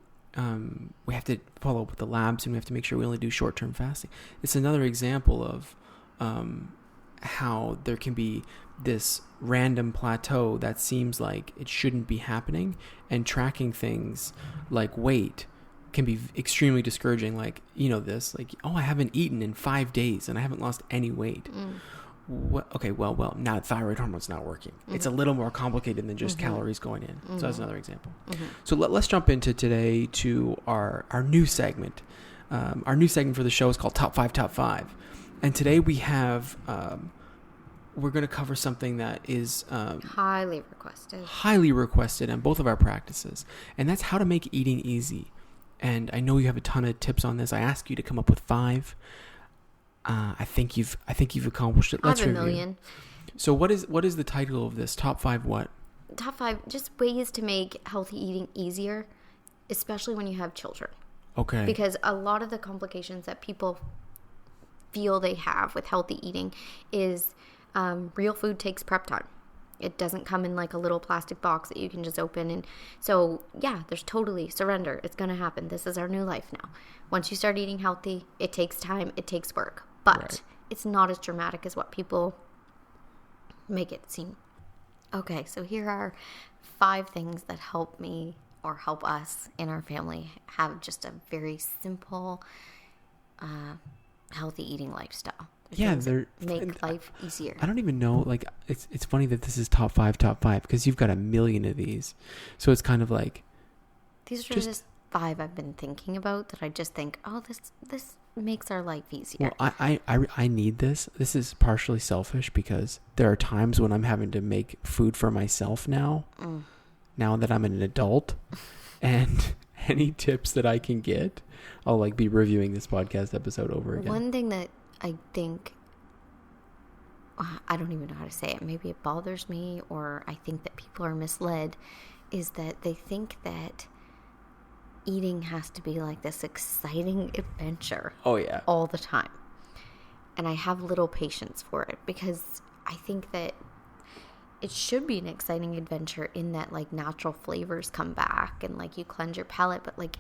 we have to follow up with the labs and we have to make sure we only do short-term fasting. It's another example of how there can be this random plateau that seems like it shouldn't be happening, and tracking things like weight can be extremely discouraging. I haven't eaten in 5 days and I haven't lost any weight. Well, now thyroid hormone's not working. It's a little more complicated than just calories going in. So that's another example. So let's jump into today to our new segment. Our new segment for the show is called Top 5. And today we have... we're going to cover something that is highly requested on both of our practices, and that's how to make eating easy. And I know you have a ton of tips on this. I asked you to come up with 5. I think you've accomplished it. Let's review. 1 million. So what is the title of this? Top 5 what? Top 5 just ways to make healthy eating easier, especially when you have children. Okay. Because a lot of the complications that people feel they have with healthy eating is real food takes prep time. It doesn't come in like a little plastic box that you can just open. And so, yeah, there's totally surrender. It's going to happen. This is our new life now. Once you start eating healthy, it takes time. It takes work. But it's not as dramatic as what people make it seem. Okay, so here are 5 things that help me or help us in our family have just a very simple, healthy eating lifestyle. They're make life easier. I don't even know. Like, it's funny that this is top five because you've got a million of these. So it's kind of like these are just 5 I've been thinking about that I just think, oh, this makes our life easier. Well, I need this. This is partially selfish because there are times when I'm having to make food for myself now. Now that I'm an adult, and any tips that I can get, I'll like be reviewing this podcast episode over again. One thing that I think, I don't even know how to say it, maybe it bothers me or I think that people are misled, is that they think that eating has to be like this exciting adventure all the time. And I have little patience for it because I think that it should be an exciting adventure in that like natural flavors come back and like you cleanse your palate, but like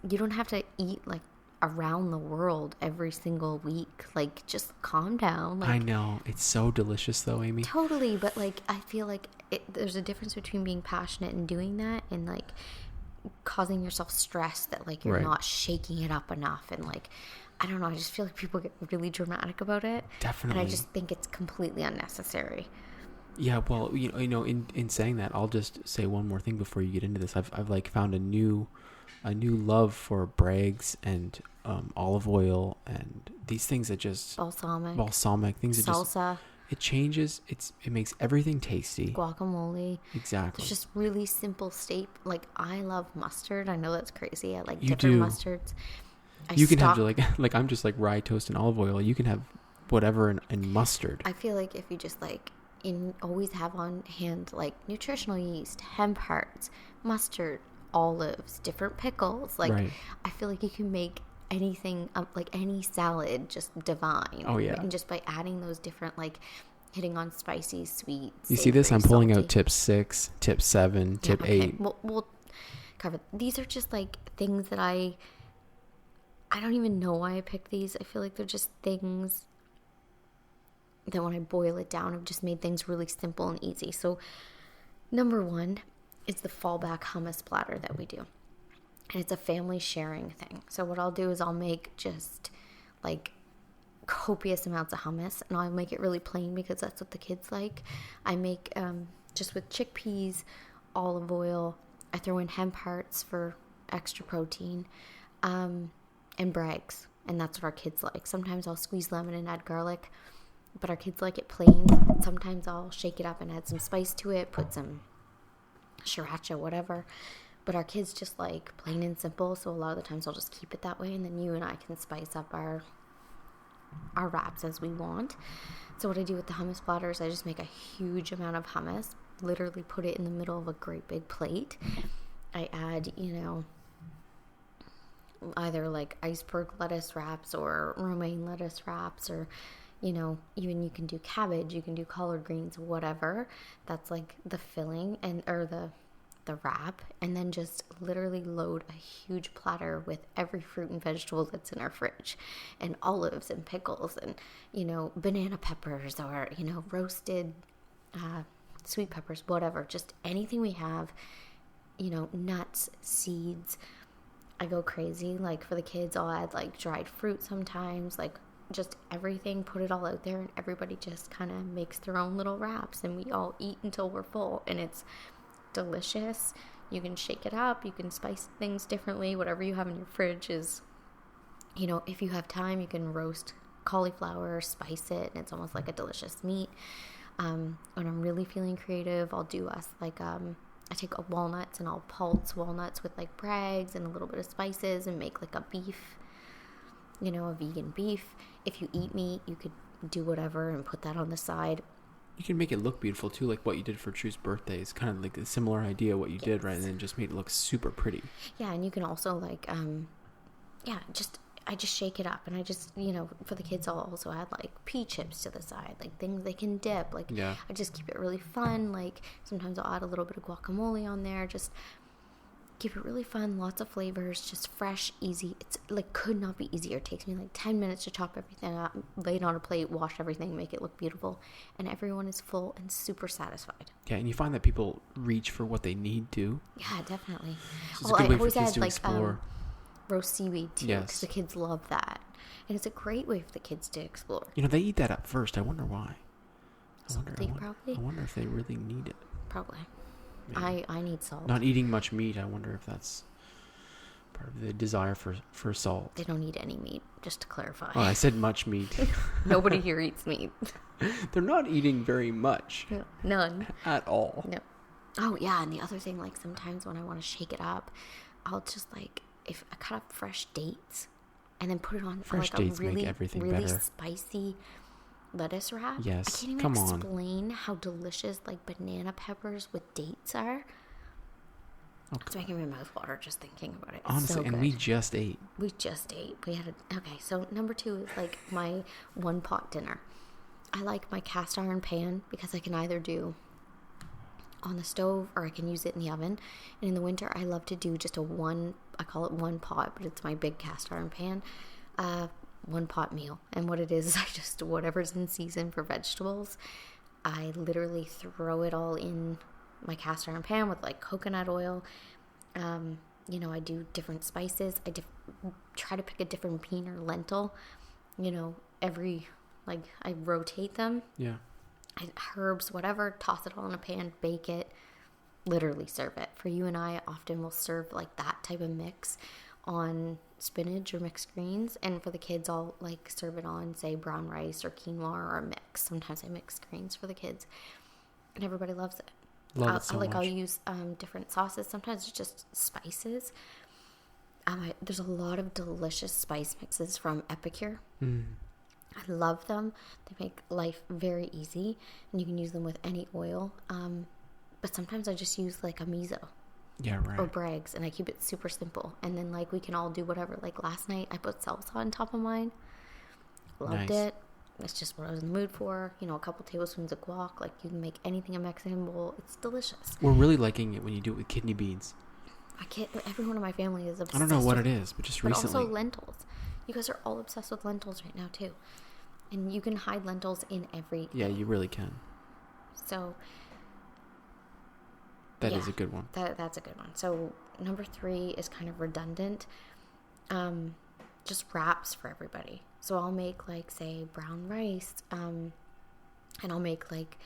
you don't have to eat like around the world every single week. Like, just calm down. Like, I know, it's so delicious though, Amy. Totally, but like I feel like there's a difference between being passionate and doing that and like causing yourself stress that like you're not shaking it up enough. And like, I don't know, I just feel like people get really dramatic about it. Definitely. And I just think it's completely unnecessary. Yeah, well, you know, in saying that, I'll just say one more thing before you get into this. I've like found a new love for Bragg's and olive oil and these things that just balsamic things that salsa. It changes. It makes everything tasty. Guacamole. Exactly. It's just really simple Like, I love mustard. I know that's crazy. I like you different do. mustards. You can have like I'm just like rye toast and olive oil. You can have whatever and mustard. I feel like if you just like always have on hand like nutritional yeast, hemp hearts, mustard, olives, different pickles. Like, I feel like you can make anything, like any salad, just divine. Oh yeah. And just by adding those different, like hitting on spicy, sweet. You see this? I'm pulling out tip 6, tip 7, tip 8. We'll cover. These are just like things that I don't even know why I picked these. I feel like they're just things that when I boil it down, I've just made things really simple and easy. So number 1 is the fallback hummus platter that we do. And it's a family sharing thing. So what I'll do is I'll make just like copious amounts of hummus, and I'll make it really plain because that's what the kids like. I make just with chickpeas, olive oil. I throw in hemp hearts for extra protein, and Bragg's, and that's what our kids like. Sometimes I'll squeeze lemon and add garlic, but our kids like it plain. Sometimes I'll shake it up and add some spice to it, put some sriracha, whatever. But our kids just like plain and simple, so a lot of the times I'll just keep it that way, and then you and I can spice up our wraps as we want. So what I do with the hummus platter is I just make a huge amount of hummus, literally put it in the middle of a great big plate. I add, either like iceberg lettuce wraps or romaine lettuce wraps, or even you can do cabbage, you can do collard greens, whatever. That's like the filling or the wrap, and then just literally load a huge platter with every fruit and vegetable that's in our fridge, and olives and pickles and banana peppers, or roasted sweet peppers, whatever, just anything we have, nuts, seeds. I go crazy. Like for the kids, I'll add like dried fruit sometimes, like just everything, put it all out there, and everybody just kind of makes their own little wraps, and we all eat until we're full, and it's delicious. You can shake it up, you can spice things differently. Whatever you have in your fridge is, if you have time, you can roast cauliflower, spice it, and it's almost like a delicious meat. When I'm really feeling creative, I'll do I take walnuts and I'll pulse walnuts with like Bragg's and a little bit of spices and make like a beef, a vegan beef. If you eat meat, you could do whatever and put that on the side. You can make it look beautiful too, like what you did for True's birthday. It's kind of like a similar idea what you did, right? And then just made it look super pretty. Yeah, and you can also like I just shake it up, and I just, for the kids, I'll also add like pea chips to the side, like things they can dip. Like, I just keep it really fun. Like, sometimes I'll add a little bit of guacamole on there. Just keep it really fun. Lots of flavors, just fresh, easy. It's like, could not be easier. It takes me like 10 minutes to chop everything up, lay it on a plate, wash everything, make it look beautiful, and everyone is full and super satisfied. Yeah, and you find that people reach for what they need to. Yeah, definitely. It's a good way for kids to explore. Roast seaweed too, because the kids love that, and it's a great way for the kids to explore. They eat that up first. I wonder why. Probably. I wonder if they really need it. Probably. I need salt. Not eating much meat. I wonder if that's part of the desire for salt. They don't eat any meat, just to clarify. Oh, I said much meat. Nobody here eats meat. They're not eating very much. No, none at all. No. Oh yeah, and the other thing, like sometimes when I want to shake it up, I'll just like, if I cut up fresh dates and then put it on fresh like a dates really, make everything really better. Spicy lettuce wrap. Yes, I can't even explain how delicious like banana peppers with dates are. Okay. It's making my mouth water just thinking about it. It's honestly, so and good. we just ate. Okay, so number 2 is like my one pot dinner. I like my cast iron pan because I can either do on the stove or I can use it in the oven. And in the winter, I love to do just I call it one pot, but it's my big cast iron pan, one pot meal. And what it is I just, whatever's in season for vegetables, I literally throw it all in my cast iron pan with like coconut oil. I do different spices. I try to pick a different bean or lentil, I rotate them. Yeah. Herbs, whatever, toss it all in a pan, bake it, literally serve it. For you and I, often we'll serve like that type of mix on spinach or mixed greens, and for the kids, I'll like serve it on, say, brown rice or quinoa or a mix. Sometimes I mix greens for the kids, and everybody loves it. I'll use different sauces. Sometimes it's just spices. There's a lot of delicious spice mixes from Epicure. I love them. They make life very easy, and you can use them with any oil. But sometimes I just use like a miso. Yeah, right. Or Bragg's, and I keep it super simple. And then like we can all do whatever. Like last night I put salsa on top of mine. Loved it. That's just what I was in the mood for. A couple tablespoons of guac. Like you can make anything a Mexican bowl. It's delicious. We're really liking it when you do it with kidney beans. Everyone in my family is obsessed. I don't know what it is, but just recently. But also lentils. You guys are all obsessed with lentils right now too. And you can hide lentils in everything. Yeah, you really can. So that is a good one. That's a good one. So number 3 is kind of redundant. Just wraps for everybody. So I'll make like, say, brown rice, and I'll make like,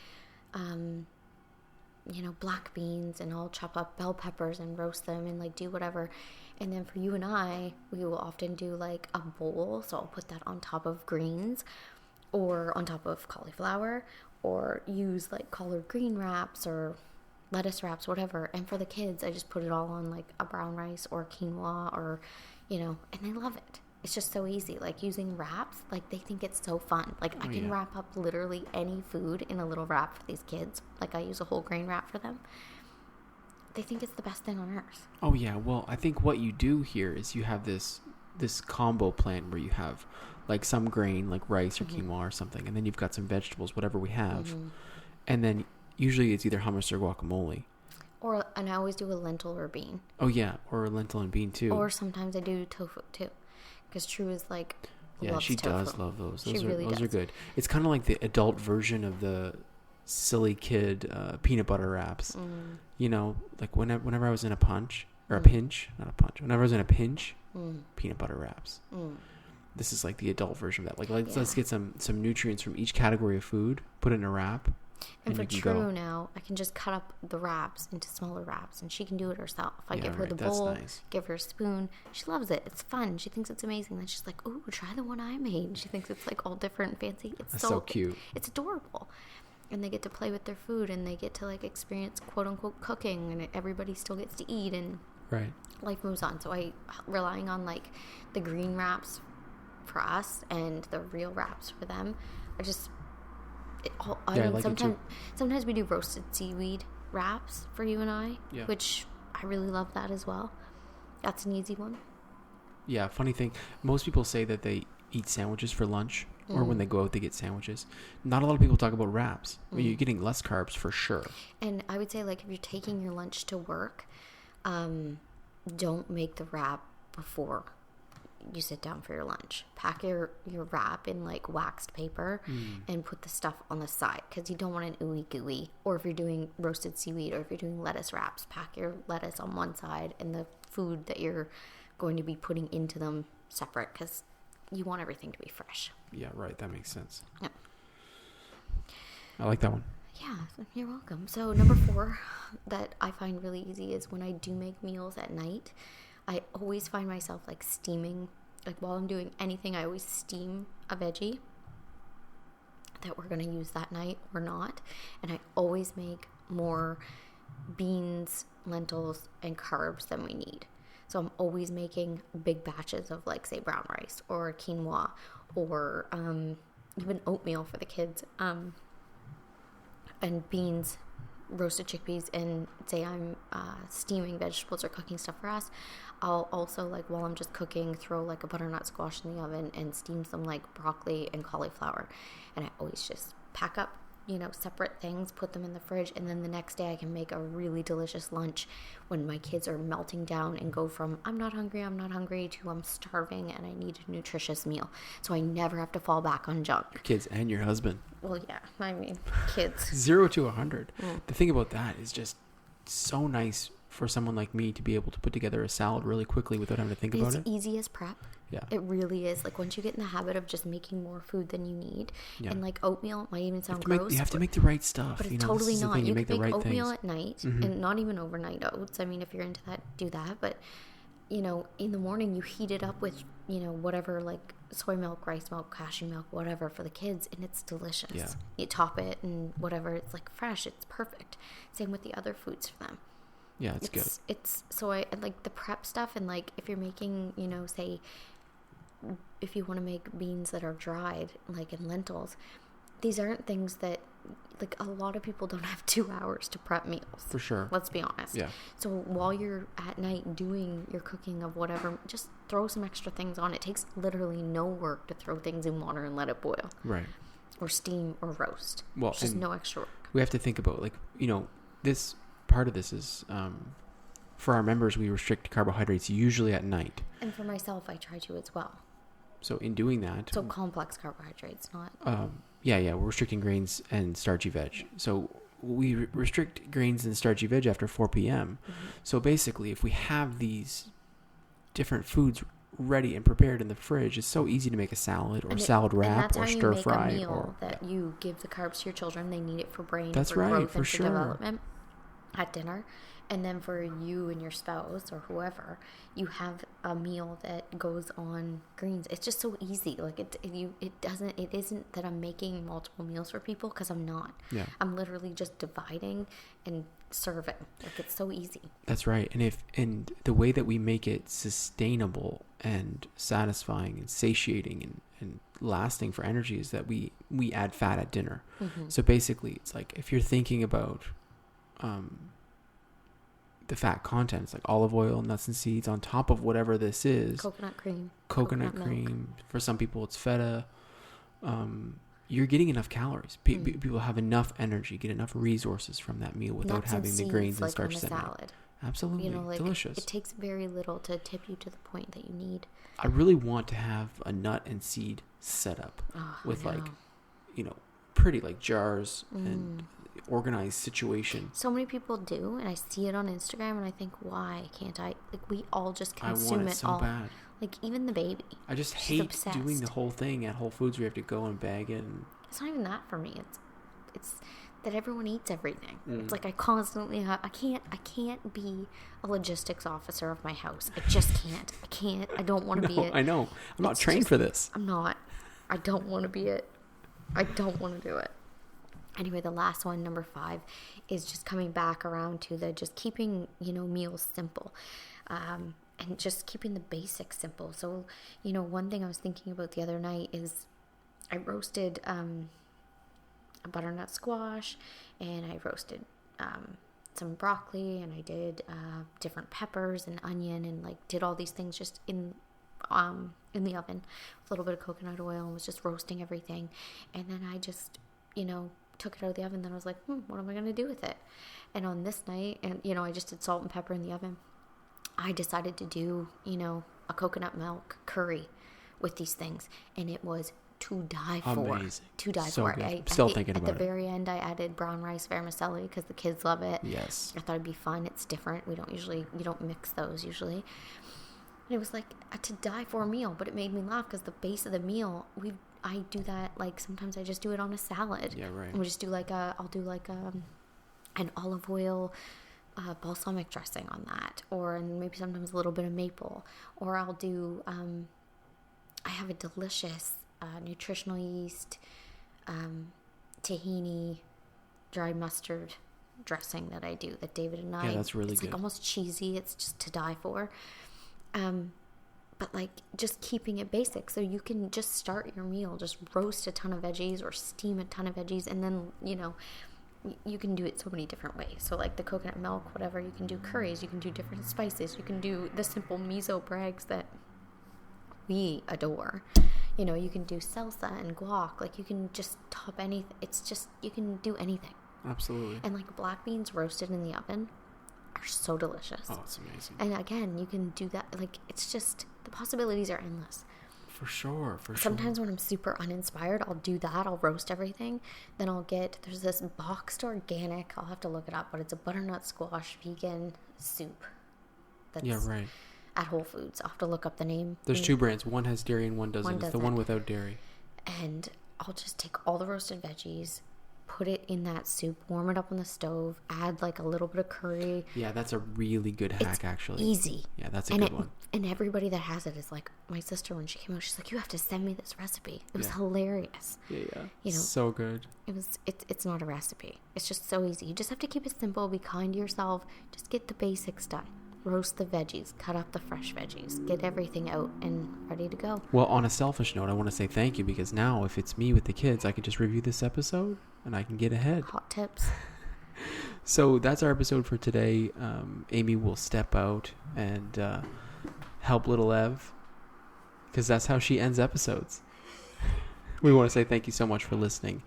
black beans, and I'll chop up bell peppers and roast them and like do whatever. And then for you and I, we will often do like a bowl. So I'll put that on top of greens or on top of cauliflower, or use like collard green wraps or lettuce wraps, whatever. And for the kids, I just put it all on like a brown rice or quinoa or, and they love it. It's just so easy. Like using wraps, like they think it's so fun. Like I can wrap up literally any food in a little wrap for these kids. Like I use a whole grain wrap for them. They think it's the best thing on earth. Oh yeah. Well, I think what you do here is you have this combo plan where you have like some grain, like rice or quinoa or something, and then you've got some vegetables, whatever we have, and then usually it's either hummus or guacamole. And I always do a lentil or bean. Oh yeah, or a lentil and bean too. Or sometimes I do tofu too, because True is like loves she tofu. does love those. Those are good. It's kind of like the adult version of the silly kid peanut butter wraps. Like whenever I was in a pinch, whenever I was in a pinch, peanut butter wraps. This is like the adult version of that. Like let's get some nutrients from each category of food, put it in a wrap. And for True now, I can just cut up the wraps into smaller wraps, and she can do it herself. I give her the bowl, give her a spoon. She loves it. It's fun. She thinks it's amazing. Then she's like, "Ooh, try the one I made." She thinks it's like all different and fancy. It's so cute. It's adorable. And they get to play with their food, and they get to like experience quote unquote cooking, and everybody still gets to eat, and life moves on. So I relying on like the green wraps for us and the real wraps for them. Sometimes we do roasted seaweed wraps for you and I, which I really love that as well. That's an easy one. Yeah, funny thing. Most people say that they eat sandwiches for lunch, or when they go out, they get sandwiches. Not a lot of people talk about wraps. You're getting less carbs for sure. And I would say, like, if you're taking your lunch to work, don't make the wrap before you sit down for your lunch. Pack your wrap in, like, waxed paper and put the stuff on the side, because you don't want an ooey gooey. Or if you're doing roasted seaweed, or if you're doing lettuce wraps, pack your lettuce on one side and the food that you're going to be putting into them separate, because you want everything to be fresh. Yeah, right. That makes sense. Yeah. I like that one. Yeah, you're welcome. So number 4 that I find really easy is when I do make meals at night, I always find myself like steaming. Like while I'm doing anything, I always steam a veggie that we're going to use that night or not. And I always make more beans, lentils, and carbs than we need. So I'm always making big batches of, like, say, brown rice or quinoa or even oatmeal for the kids, and beans, roasted chickpeas, and say I'm steaming vegetables or cooking stuff for us. I'll also, like, while I'm just cooking, throw, like, a butternut squash in the oven and steam some, like, broccoli and cauliflower. And I always just pack up, separate things, put them in the fridge, and then the next day I can make a really delicious lunch when my kids are melting down and go from I'm not hungry to I'm starving and I need a nutritious meal. So I never have to fall back on junk. Your kids and your husband. Well, yeah, I mean, kids. 0 to 100. The thing about that is just so nice for someone like me to be able to put together a salad really quickly without having to think about it. It's easy as prep. Yeah. It really is. Like, once you get in the habit of just making more food than you need, and, like, oatmeal might even sound gross. You have to make the right stuff. But it's totally not. You make can make right oatmeal things at night, and not even overnight oats. I mean, if you're into that, do that. But, in the morning, you heat it up with, whatever, like, soy milk, rice milk, cashew milk, whatever for the kids, and it's delicious. Yeah. You top it and whatever. It's, like, fresh. It's perfect. Same with the other foods for them. Yeah, it's good. So I like the prep stuff, and, like, if you're making, say, if you want to make beans that are dried, like in lentils, these aren't things that, like, a lot of people don't have 2 hours to prep meals. For sure. Let's be honest. Yeah. So while you're at night doing your cooking of whatever, just throw some extra things on. It takes literally no work to throw things in water and let it boil. Right. Or steam or roast. Well, it's just no extra work. We have to think about, like, this part of this is, for our members, we restrict carbohydrates usually at night. And for myself, I try to as well. So in doing that... So complex carbohydrates, not... we're restricting grains and starchy veg. So we restrict grains and starchy veg after 4 p.m. So basically, if we have these different foods ready and prepared in the fridge, it's so easy to make a salad or salad wrap or stir fry. And that's how you make a meal that you give the carbs to your children. They need it for brain, that's for right, growth, for and sure. for development at dinner. And then for you and your spouse or whoever, you have a meal that goes on greens. It's just so easy. Like it isn't that I'm making multiple meals for people, because I'm not. Yeah. I'm literally just dividing and serving. Like, it's so easy. That's right. And the way that we make it sustainable and satisfying and satiating and lasting for energy is that we add fat at dinner. So basically, it's like if you're thinking about the fat content, it's like olive oil, nuts and seeds on top of whatever this is. Coconut cream. Coconut cream. For some people, it's feta. You're getting enough calories. People have enough energy, get enough resources from that meal without nuts having and the grains and like starches. On a salad. Absolutely. Delicious. It takes very little to tip you to the point that you need. I really want to have a nut and seed setup with pretty like jars and organized situation. So many people do, and I see it on Instagram, and I think, why can't I? Like, we all just consume I want it so all. bad. Like, even the baby. I just She's hate obsessed. doing the whole thing at Whole Foods where you have to go and bag it. It's not even that for me. It's that everyone eats everything. It's like I constantly I can't be a logistics officer of my house. I just can't. I don't want to be it. I know. I'm not trained for this. I'm not. I don't want to be it. I don't want to do it. Anyway, the last one, number 5, is just coming back around to the just keeping, meals simple. And just keeping the basics simple. So, one thing I was thinking about the other night is I roasted a butternut squash, and I roasted some broccoli, and I did different peppers and onion, and like did all these things just in in the oven with a little bit of coconut oil and was just roasting everything. And then I just, took it out of the oven. Then I was like, what am I going to do with it? And on this night, and, I just did salt and pepper in the oven. I decided to do, a coconut milk curry with these things. And it was to die for. Amazing. To die so for. Good. Still thinking about it. At the very end, I added brown rice vermicelli because the kids love it. Yes. I thought it'd be fun. It's different. We don't mix those usually. And it was like a to die for meal, but it made me laugh because the base of the meal, I do that, like, sometimes I just do it on a salad. Yeah, right. And we just do I'll do an olive oil balsamic dressing on that, or and maybe sometimes a little bit of maple, or I'll do, I have a delicious nutritional yeast, tahini, dried mustard dressing that I do, that David and I, that's really it's good. Like almost cheesy, it's just to die for. But like just keeping it basic, so you can just start your meal, just roast a ton of veggies or steam a ton of veggies, and then you can do it so many different ways. So like the coconut milk, whatever, you can do curries, you can do different spices, you can do the simple miso brags that we adore. You can do salsa and guac, like you can just top anything. It's just, you can do anything. Absolutely. And like black beans roasted in the oven are so delicious. Oh, it's amazing. And again, you can do that. Like, it's just, the possibilities are endless. For sure. Sometimes when I'm super uninspired, I'll do that. I'll roast everything. Then there's this boxed organic, I'll have to look it up, but it's a butternut squash vegan soup. That's right. At Whole Foods. I'll have to look up the name. There's two brands. One has dairy and one doesn't. It's the one without dairy. And I'll just take all the roasted veggies, put it in that soup, warm it up on the stove, add like a little bit of curry. Yeah, that's a really good hack, actually. Easy. Yeah, that's a good one. And everybody that has it is like, my sister, when she came out, she's like, you have to send me this recipe. It was hilarious. Yeah. So good. It's not a recipe. It's just so easy. You just have to keep it simple, be kind to yourself, just get the basics done. Roast the veggies, cut up the fresh veggies, get everything out and ready to go. Well, on a selfish note, I want to say thank you, because now if it's me with the kids, I can just review this episode and I can get ahead. Hot tips. So that's our episode for today. Amy will step out and help little Ev, because that's how she ends episodes. We want to say thank you so much for listening.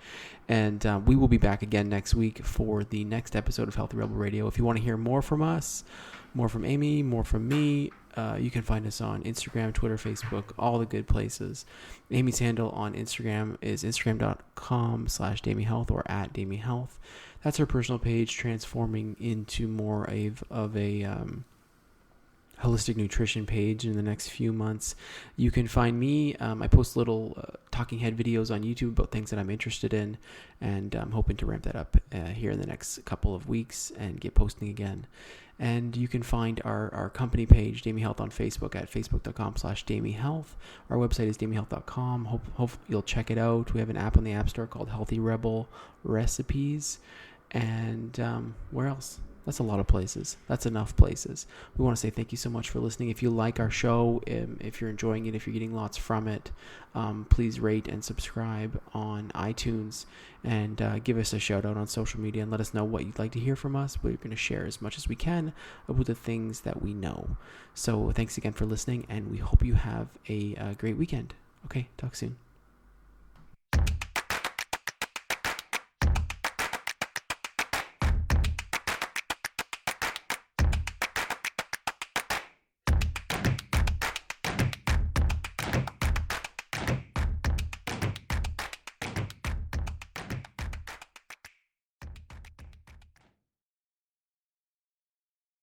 And we will be back again next week for the next episode of Healthy Rebel Radio. If you want to hear more from us, more from Amy, more from me, you can find us on Instagram, Twitter, Facebook, all the good places. Amy's handle on Instagram is instagram.com/DamieHealth or @DamieHealth. That's her personal page, transforming into more of a holistic nutrition page in the next few months. You can find me. I post little talking head videos on YouTube about things that I'm interested in, and I'm hoping to ramp that up here in the next couple of weeks and get posting again. And you can find our company page, Damie Health, on Facebook at facebook.com/DamieHealth. Our website is damiehealth.com. Hope you'll check it out. We have an app on the App Store called Healthy Rebel Recipes. And where else? That's a lot of places. That's enough places. We want to say thank you so much for listening. If you like our show, if you're enjoying it, if you're getting lots from it, please rate and subscribe on iTunes, and give us a shout out on social media and let us know what you'd like to hear from us. We're going to share as much as we can about the things that we know. So thanks again for listening, and we hope you have a great weekend. Okay, talk soon.